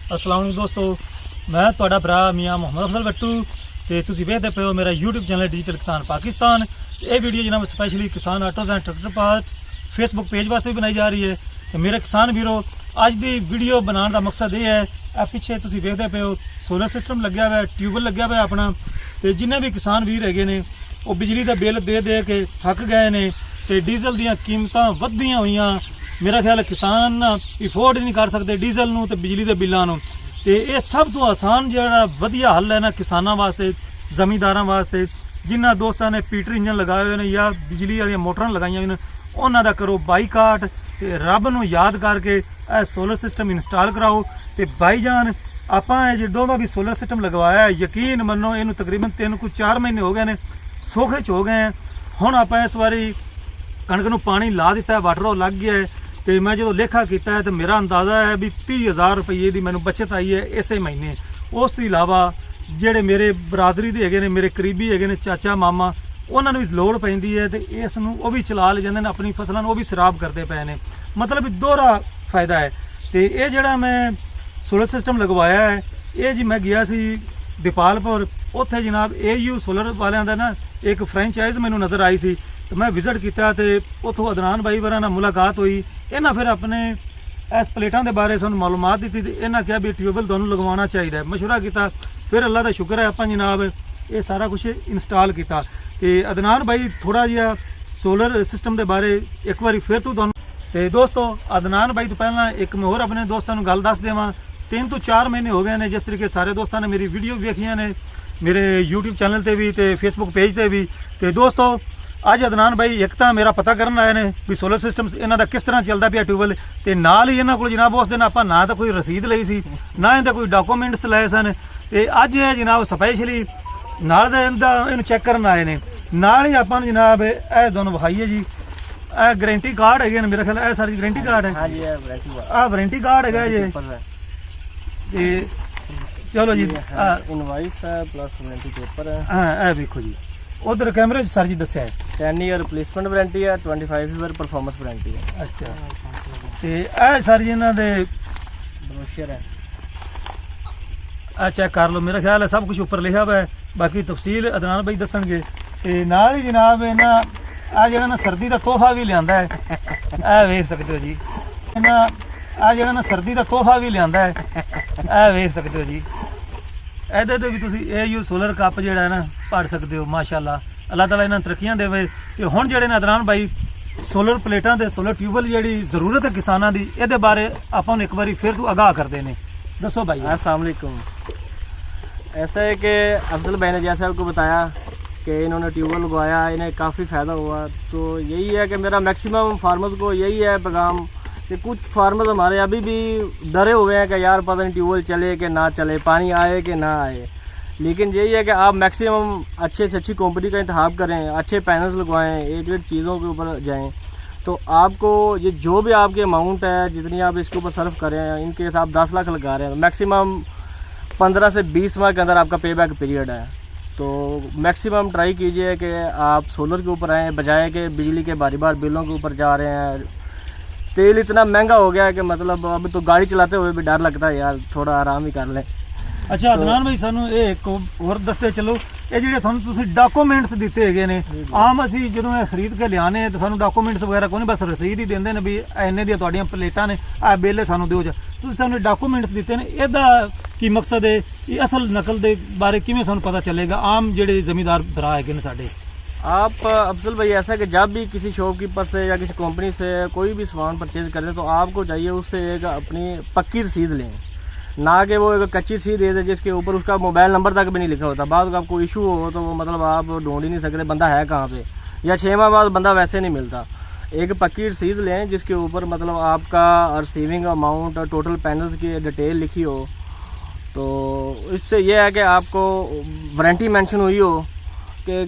अस्सलाम वालेकुम दोस्तों, मैं तुहाडा भरा मियाँ मोहम्मद अफजल गट्टू ते तुसीं वेखदे पे हो मेरा यूट्यूब चैनल डिजिटल किसान पाकिस्तान। ये वीडियो जनाब स्पैशली किसान autos and tractor parts Facebook page वास्ते भी बनाई जा रही है। तो मेरे किसान वीरों, अज की वीडियो बनाने का मकसद ये है, आ पिछे तुसीं वेखदे पे हो सोलर सिस्टम लग्या हुआ है, ट्यूबवैल लग्या हुआ है अपना। तो जिन्हें भी किसान वीर हैगे ने वो बिजली का बिल दे दे के थक गए ने ते डीजल दी कीमतां वधियां होईयां। मेरा ख्याल है किसान अफोर्ड नहीं कर सकते डीजल नूं ते बिजली के बिलों नूं। ते ये सब तो आसान जिहड़ा वधिया हल है ना किसानां वास्ते, जमींदारां वास्ते, जिन्हां दोस्तां ने पीटर इंजन लगाए हुए ने या बिजली वाली मोटरां लगाईयां हुई ने, उन्हां दा करो बाईकाट ते रब नूं याद करके यह सोलर सिस्टम इंस्टॉल कराओ। ते भाईजान आपां जो भी सोलर सिस्टम लगवाया है, यकीन मनो इनू तकरीबन 3-4 महीने हो गए ने, सोखे च हो गए हैं। हुण आपां इस बारी कणक नूं पानी ला दिता है, वाटर लग गया है। तो मैं जो लेखा किया है तो मेरा अंदाज़ा है भी 30,000 रुपये की मैनू बचत आई है इस महीने। उस तो इलावा जेडे मेरे बरादरी के है, मेरे करीबी है, चाचा मामा, उन्होंने भी लोड़ पैंदी है तो इस वो भी चला ले जाते हैं अपनी फसलों, वो भी सराब करते पे ने। मतलब दोहरा फायदा है। तो ये जड़ा मैं सोलर सिस्टम लगवाया है, ये जी मैं गया सी दीपालपुर, उत्थे जनाब AU सोलर वालियां दा ना एक फ्रेंचाइज मैनू नज़र आई सी। तो मैं विजिट किया तो उतों अदनान भाई वरा नाल मुलाकात हुई। इन्हें फिर अपने इस प्लेटां के बारे सूँ मालूमात दी। इन्हें कहा भी ट्यूबवैल दोनों लगवाना चाहिए, मशवरा किया। फिर अल्लाह का शुक्र है आप जनाब ये सारा कुछ इंस्टॉल किया। तो अदनान भाई थोड़ा जिहा सोलर सिस्टम के बारे एक बार फिर तो दोस्तों अदनान भाई तो पहला एक मैं होर अपने दोस्तों गल दस देवां। 3-4 महीने हो गए हैं जिस तरीके सारे दोस्तों ने मेरी वीडियो वेखियां ने, मेरे यूट्यूब चैनल पर भी तो फेसबुक पेज पर भी। तो दोस्तों अज अदनान भाई एक तो मेरा पता करन आए ने भी सोलर सिस्टम इन्हों का किस तरह चलता पाया ट्यूबवैल। तो नाल ही इन्हों को जनाब उस दिन आप ना तो कोई रसीद ली सी, ना इनका कोई डॉकूमेंट्स लाए सन। तो अज जनाब स्पैशली नाल इन चैक करन आए ने। नाल ही आप जनाब यह दोनों विखाइए जी, यह गारंटी कार्ड है मेरा ख्याल है सर जी, गारंटी कार्ड है, वारंटी कार्ड है जी। चलो जी इनवॉइस है प्लस वारंटी पेपर है। हाँ देखो जी उधर कैमरे सर जी दसिया है 10 ईयर रिप्लेसमेंट वारंटी है, 25 ईयर परफॉर्मेंस वारंटी है। अच्छा तो यह सर जी इन्हों के ब्रोशर है, चेक कर लो। मेरा ख्याल है सब कुछ ऊपर लिखा हुआ है, बाकी तफसील अदनान भाई दसणगे। तो नाल ही जनाब इन्हें आ जरा ना सर्दी का तोहफा भी लिया है, यह वेख सकते हो जी। इन्हें आ जरा ना सर्दी का तोहफा भी लिया है, यह वेख सकते हो जी। ਇਹਦੇ ਤੇ ਵੀ ਤੁਸੀਂ AU सोलर कप ਜਿਹੜਾ ਹੈ ਨਾ ਭਰ ਸਕਦੇ ਹੋ। ਮਾਸ਼ਾਅੱਲਾ ਅੱਲਾਹ ਤਾਲਾ ਇਹਨਾਂ ਤਰੱਕੀਆਂ ਦੇਵੇ। ਤੇ ਹੁਣ ਜਿਹੜੇ ਨੇ ਅਦਨਾਨ ਭਾਈ सोलर प्लेटां ਤੇ सोलर ट्यूबवैल ਜਿਹੜੀ ਜ਼ਰੂਰਤ ਹੈ ਕਿਸਾਨਾਂ ਦੀ, ਇਹਦੇ ਬਾਰੇ ਆਪਾਂ ਨੂੰ ਇੱਕ ਵਾਰੀ ਫਿਰ ਤੋਂ आगाह ਕਰਦੇ ਨੇ। ਦੱਸੋ भाई। अस्सलाम वालेकुम। ऐसा है कि अफजल भाई ने जैसे आपको बताया कि इन्होंने ट्यूबवेल लगवाया, इन्हें काफ़ी फ़ायदा हुआ। तो यही है कि मेरा मैक्सिमम फार्मर्स को यही है पैगाम कि कुछ फार्मर्स हमारे अभी भी डरे हुए हैं कि यार पता नहीं ट्यूबवेल चले कि ना चले, पानी आए कि ना आए। लेकिन यही है कि आप मैक्सिमम अच्छे से अच्छी कंपनी का इंतखाब करें, अच्छे पैनल्स लगवाएं, एडेड चीज़ों के ऊपर जाएं। तो आपको ये जो भी आपकी अमाउंट है, जितनी आप इसके ऊपर सर्व करें, इनकेस आप 10 लाख लगा रहे हैं, मैक्सिमम 15 से 20 माह के अंदर आपका पे बैक पीरियड है। तो मैक्सिमम ट्राई कीजिए कि आप सोलर के ऊपर आएँ, बजाय कि बिजली के बारी बार बिलों के ऊपर जा रहे हैं। तेल इतना महंगा हो गया है कि मतलब अब तो गाड़ी चलाते हुए भी डर लगता है यार, थोड़ा आराम ही कर लें। अच्छा अदनान भाई सानू एक होर दसते चलो, ये ਜਿਹੜੇ ਤੁਹਾਨੂੰ ਤੁਸੀਂ ਡਾਕੂਮੈਂਟਸ ਦਿੱਤੇ ਹੈਗੇ ਨੇ, ਆਮ ਅਸੀਂ ਜਦੋਂ ਇਹ ਖਰੀਦ ਕੇ ਲਿਆਨੇ ਤਾਂ ਸਾਨੂੰ ਡਾਕੂਮੈਂਟਸ ਵਗੈਰਾ ਕੋਈ ਨਹੀਂ, ਬਸ ਰਸੀਦ ਹੀ ਦਿੰਦੇ ਨੇ ਵੀ ਇੰਨੇ ਦੀਆਂ ਤੁਹਾਡੀਆਂ ਪਲੇਟਾਂ ਨੇ, ਆ ਬਿੱਲ ਸਾਨੂੰ ਦਿਓ। ਤੁਸੀਂ ਸਾਨੂੰ ਡਾਕੂਮੈਂਟਸ ਦਿੱਤੇ ਨੇ, ਇਹਦਾ ਕੀ ਮਕਸਦ ਹੈ? ਇਹ ਅਸਲ ਨਕਲ ਦੇ ਬਾਰੇ ਕਿਵੇਂ ਸਾਨੂੰ ਪਤਾ ਚੱਲੇਗਾ ਆਮ ਜਿਹੜੇ ਜ਼ਮੀਂਦਾਰ ਭਰਾ ਹੈਗੇ ਨੇ ਸਾਡੇ? आप अफजल भाई ऐसा कि जब भी किसी शॉपकीपर से या किसी कंपनी से कोई भी सामान परचेज करें तो आपको चाहिए उससे एक अपनी पक्की रसीद लें, ना कि वो एक कच्ची रसीद दे दे जिसके ऊपर उसका मोबाइल नंबर तक भी नहीं लिखा होता। बाद आपको इशू हो तो वो मतलब आप ढूंढ ही नहीं सकते बंदा है कहाँ पे, या 6 माह बाद बंदा वैसे नहीं मिलता। एक पक्की रसीद लें जिसके ऊपर मतलब आपका रिसीविंग अमाउंट, टोटल पैनल्स की डिटेल लिखी हो। तो इससे यह है कि आपको वारंटी मेंशन हुई हो कि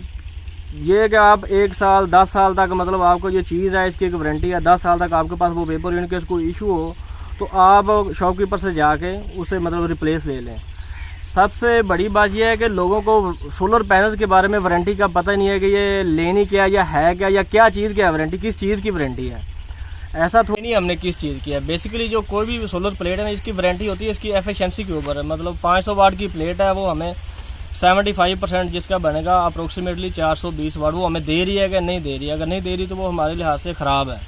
ये कि आप 1 साल 10 साल तक मतलब आपको ये चीज़ है, इसकी एक वारंटी है, 10 साल तक आपके पास वो पेपर इनकेस कोई इशू हो तो आप शॉपकीपर से जाके उसे मतलब रिप्लेस ले लें। सबसे बड़ी बात यह है कि लोगों को सोलर पैनल्स के बारे में वारंटी का पता नहीं है कि ये लेनी क्या या है क्या, या क्या चीज़ क्या है वारंटी, किस चीज़ की वारंटी है। ऐसा थोड़ी नहीं हमने किस चीज़ की है। बेसिकली जो कोई भी सोलर प्लेट है ना, इसकी वारंटी होती है इसकी एफिशिएंसी के ऊपर है। मतलब 500 वाट की प्लेट है, वो हमें 75% जिसका बनेगा अप्रोक्सीमेटली 420 वाट, वो हमें दे रही है कि नहीं दे रही है। अगर नहीं दे रही तो वो हमारे लिहाज से ख़राब है।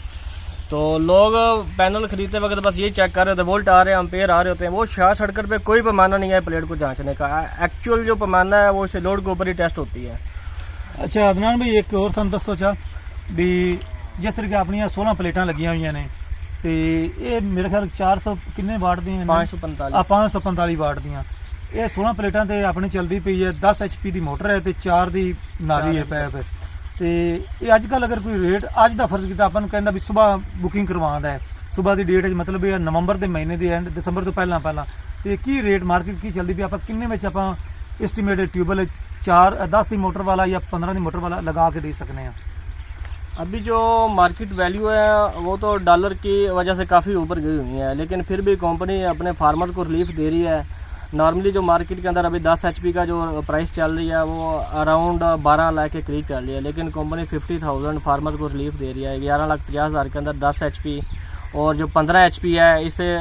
तो लोग पैनल खरीदते वक्त बस ये चेक कर रहे होते हैं, वोल्ट आ रहे हैं, एम्पेयर आ रहे होते हैं। वो शाह सड़क पे कोई पैमाना नहीं है प्लेट को जांचने का। एक्चुअल जो पैमाना है वो इसे लोड के ऊपर ही टेस्ट होती है। अच्छा अदनान भाई, एक और ਤੁਹਾਨੂੰ ਦੱਸੋ ਚਾ ਵੀ ਜਿਸ ਤਰੀਕੇ ਆਪਣੀਆਂ 16 ਪਲੇਟਾਂ ਲੱਗੀਆਂ ਹੋਈਆਂ ਨੇ ਤੇ ਇਹ ਮੇਰੇ ਖਿਆਲ 400 ਕਿੰਨੇ ਵਾਟ ਦੀਆਂ ਨੇ? 545 545 ਵਾਟ ਦੀਆਂ। ਇਹ 16 ਪਲੇਟਾਂ ਤੇ ਆਪਣੀ ਚੱਲਦੀ ਪਈ ਹੈ। 10 HP ਦੀ ਮੋਟਰ ਹੈ ਤੇ 4 ਦੀ ਨਾਲੀ ਹੈ ਪੈਪ। ਤੇ ਇਹ ਅੱਜ ਕੱਲ ਅਗਰ ਕੋਈ ਰੇਟ ਅੱਜ ਦਾ ਫਰਜ਼ ਕੀਤਾ ਆਪਾਂ ਨੂੰ ਕਹਿੰਦਾ ਵੀ ਸਵੇਰ ਬੁਕਿੰਗ ਕਰਵਾਉਂਦਾ ਹੈ, ਸਵੇਰ ਦੀ ਡੇਟ ਮਤਲਬ ਇਹ ਨਵੰਬਰ ਦੇ ਮਹੀਨੇ ਦੇ ਐਂਡ ਦਸੰਬਰ ਤੋਂ ਪਹਿਲਾਂ ਤੇ ਕੀ ਰੇਟ ਮਾਰਕੀਟ ਕੀ ਚੱਲਦੀ ਵੀ ਆਪਾਂ ਕਿੰਨੇ ਵਿੱਚ ਆਪਾਂ एस्टिमेटेड ट्यूबवेल 10 दी मोटर वाला या 15 दी मोटर वाला लगा के दे सकते हैं? अभी जो मार्केट वैल्यू है वो तो डॉलर की वजह से काफ़ी ऊपर गई हुई है, लेकिन फिर भी कंपनी अपने फार्मर को रिलीफ दे रही है। नॉर्मली जो मार्केट के अंदर अभी 10 HP का जो प्राइस चल रही है वो अराउंड 12 लाख के करीब चल रही है, लेकिन कंपनी 50,000 फार्मर को रिलीफ दे रही है। 11,50,000 के अंदर 10 HP, और जो 15 HP है इसे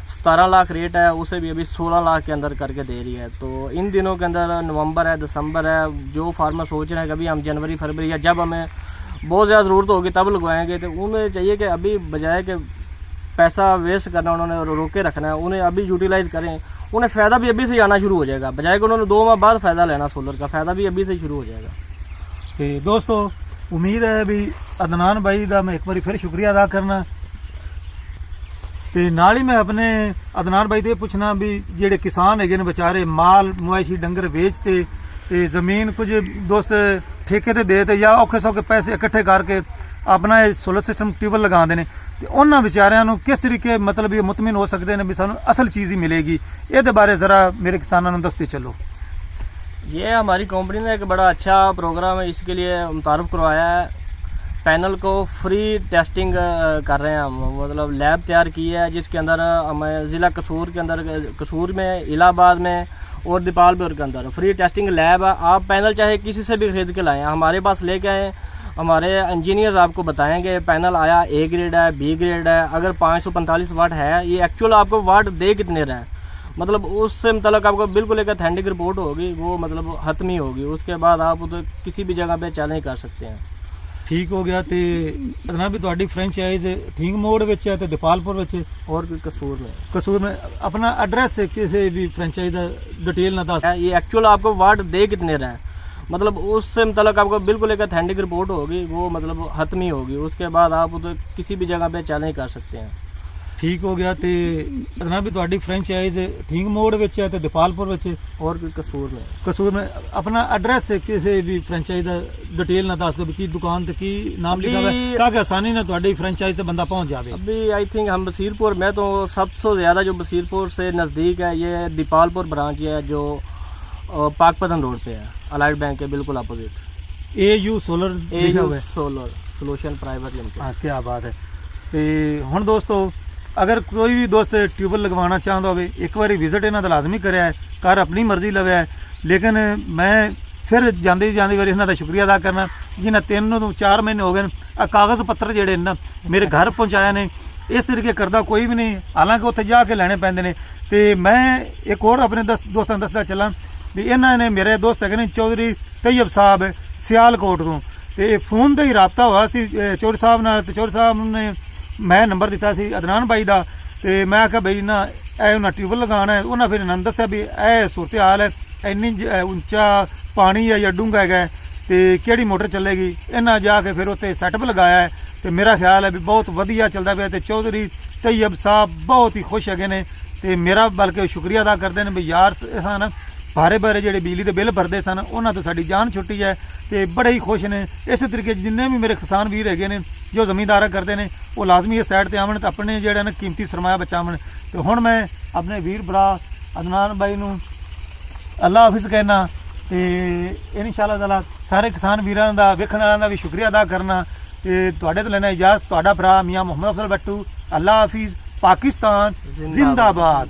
17 लाख रेट है, उसे भी अभी 16 लाख के अंदर करके दे रही है। तो इन दिनों के अंदर नवंबर है, दिसंबर है, जो फार्मर सोच रहे हैं कभी हम जनवरी फरवरी या जब हमें बहुत ज़्यादा ज़रूरत होगी तब लगवाएंगे, तो उन्हें चाहिए कि अभी बजाय कि पैसा वेस्ट करना उन्होंने रोके रखना है, उन्हें अभी यूटिलाइज़ करें। उन्हें फ़ायदा भी अभी से आना शुरू हो जाएगा, बजाय कि उन्होंने 2 माह बाद फ़ायदा लेना सोलर का, फ़ायदा भी अभी से शुरू हो जाएगा। ਤੇ ਦੋਸਤੋ ਉਮੀਦ ਹੈ ਵੀ ਅਦਨਾਨ ਬਾਈ ਦਾ ਮੈਂ ਇੱਕ ਵਾਰੀ ਫਿਰ ਸ਼ੁਕਰੀਆ ਅਦਾ ਕਰਨਾ ਤੇ ਨਾਲ ਹੀ ਮੈਂ ਆਪਣੇ ਅਦਨਾਨ ਬਾਈ ਤੋਂ ਇਹ ਪੁੱਛਣਾ ਵੀ ਜਿਹੜੇ ਕਿਸਾਨ ਹੈਗੇ ਨੇ ਵਿਚਾਰੇ ਮਾਲ ਮਵੇਸ਼ੀ ਡੰਗਰ ਵੇਚਤੇ ਤੇ ਜ਼ਮੀਨ ਕੁਝ ਦੋਸਤ ਠੇਕੇ ਤੇ ਦੇ ਤੇ ਜਾਂ ਔਖੇ ਸੌਖੇ ਪੈਸੇ ਇਕੱਠੇ ਕਰਕੇ ਆਪਣਾ ਇਹ ਸੋਲਰ ਸਿਸਟਮ ਟਿਊਬਲ ਲਗਾਉਂਦੇ ਨੇ ਤੇ ਉਹਨਾਂ ਵਿਚਾਰਿਆਂ ਨੂੰ ਕਿਸ ਤਰੀਕੇ ਮਤਲਬ ਇਹ ਮੁਤਮਿਨ ਹੋ ਸਕਦੇ ਨੇ ਵੀ ਸਾਨੂੰ ਅਸਲ ਚੀਜ਼ ਹੀ ਮਿਲੇਗੀ, ਇਹਦੇ ਬਾਰੇ ਜ਼ਰਾ ਮੇਰੇ ਕਿਸਾਨਾਂ ਨੂੰ ਦੱਸਦੇ ਚੱਲੋ। ये हमारी कंपनी ने एक बड़ा अच्छा प्रोग्राम है इसके लिए मुतारफ़ करवाया है। पैनल को फ्री टेस्टिंग कर रहे हैं हम, मतलब लैब तैयार की है जिसके अंदर हमें ज़िला कसूर के अंदर, कसूर में, इलाहाबाद में और दीपालपुर के अंदर फ्री टेस्टिंग लैब है। आप पैनल चाहे किसी से भी खरीद के लाएँ, हमारे पास लेके आएँ, हमारे इंजीनियर्स आपको बताएंगे पैनल आया A ग्रेड है, B ग्रेड है, अगर 545 वाट है, ये एक्चुअल आपको वाट दे कितने रहे हैं, मतलब उससे मतलब आपको बिल्कुल एक ऑथेंटिक रिपोर्ट होगी, वो मतलब हतमी होगी। उसके बाद आप तो किसी भी जगह पे चैलेंज कर सकते हैं। ਠੀਕ ਹੋ ਗਿਆ। ਤੇ ਅਦਨਾਨ ਵੀ ਤੁਹਾਡੀ ਫਰੈਂਚਾਈਜ਼ ਠੀਕ ਮੋੜ ਵਿੱਚ ਹੈ ਤੇ ਦੀਪਾਲਪੁਰ ਵਿੱਚ और भी कसूर में ਕਸੂਰ में अपना एड्रेस किसी भी फ्रेंचाइज का डिटेल ना दस। है, ये एक्चुअल आपको वाट दे कितने रहे, मतलब उससे मतलब आपको बिल्कुल एक ऑथेंटिक रिपोर्ट होगी, वो मतलब हतमी होगी। उसके बाद आप तो किसी भी जगह पे चैलेंज कर सकते हैं। ਠੀਕ ਹੋ ਗਿਆ। ਤੇ ਅਦਨਾਨ ਵੀ ਤੁਹਾਡੀ ਫਰੈਂਚਾਈਜ਼ ਠੀਕ ਮੋੜ ਵਿੱਚ ਹੈ ਤੇ ਦੀਪਾਲਪੁਰ ਵਿੱਚ और भी कसूर में ਕਸੂਰ में अपना एड्रेस किसी भी फ्रेंचाइज ਦਾ डिटेल ਨਾ ਦੱਸ ਦਿਓ ਵੀ ਕੀ ਦੁਕਾਨ ਤੇ ਕੀ ਨਾਮ ਲਿਖਾ ਹੋਇਆ ਹੈ ਤਾਂ ਕਿ ਆਸਾਨੀ ਨਾਲ ਤੁਹਾਡੀ ਫਰੈਂਚਾਈਜ਼ ਤੇ ਬੰਦਾ ਪਹੁੰਚ ਜਾਵੇ। अभी आई थिंक हम बसीरपुर में, तो सबसे ज़्यादा जो बसीरपुर से नज़दीक है ये दीपालपुर ब्रांच है जो पाकपतन रोड पे है, अलाइड बैंक के बिल्कुल अपोजिट। AU सोलर लिखा हुआ है, सोलर सोल्यूशन प्राइवेट लिमिटेड। हाँ क्या बात है। ਤੇ ਹੁਣ ਦੋਸਤੋ अगर कोई भी दोस्त ट्यूबवेल लगवाना चाहता हो एक बार विजिट इन्हों का लाजमी कराया है, घर अपनी मर्जी लव्या है, लेकिन मैं फिर जाती बारी इन्हों का शुक्रिया अदा करना जिन्हें 3 ਤੋਂ 4 महीने हो गए आ कागज़ पत्र जेडे ना मेरे घर पहुँचाया ने। इस तरीके करता कोई भी नहीं, हालांकि उत्थे जाके लैने पैंदे ने। ते मैं एक और अपने दोस्तों दसदा चला भी इन्हों ने मेरे दोस्त है ने चौधरी तैयब साहब सियालकोट तो फोन पर ही रबता हुआ सी चौधरी साहब नाल, ते चौधरी साहब ने मैं नंबर दिता सी अदनान भाई का, तो मैं आख्या बई ना उन्हें ट्यूबवेल लगाना है। उन्हें फिर इन्होंने दस्या भी यह सूरत हाल है, इन्नी उच्चा पानी है या डूंगा है तो किहड़ी मोटर चलेगी। इन्हें जाके फिर उत्ते सैटअप लगाया है, तो मेरा ख्याल है भी बहुत वधिया चलता पाया। तो चौधरी तैयब साहब बहुत ही खुश है ने, तो मेरा बल्कि शुक्रिया अदा करते हैं भी यार सन भारे भारे जो बिजली के बिल भरते सन उन्होंने तो साड़ी जान छुट्टी है, तो बड़े ही खुश ने। इस तरीके जिन्ने भी मेरे किसान वीर है जो जमींदार करते हैं वो लाजमी इस साइड पर आवन तो अपने जो ना कीमती सरमाया बचावन। तो हुण मैं अपने वीर भरा अदनान भाई नूं अल्लाह हाफिज़ कहना, तो इंशाअल्लाह ताला सारे किसान वीरां दा वेखण वालियां दा भी शुक्रिया अदा करना। ते तुहाडे तो लेना इजाज़त तुहाडा भरा मियां मोहम्मद अफजल बट्टू। अल्लाह हाफिज़। पाकिस्तान जिंदाबाद।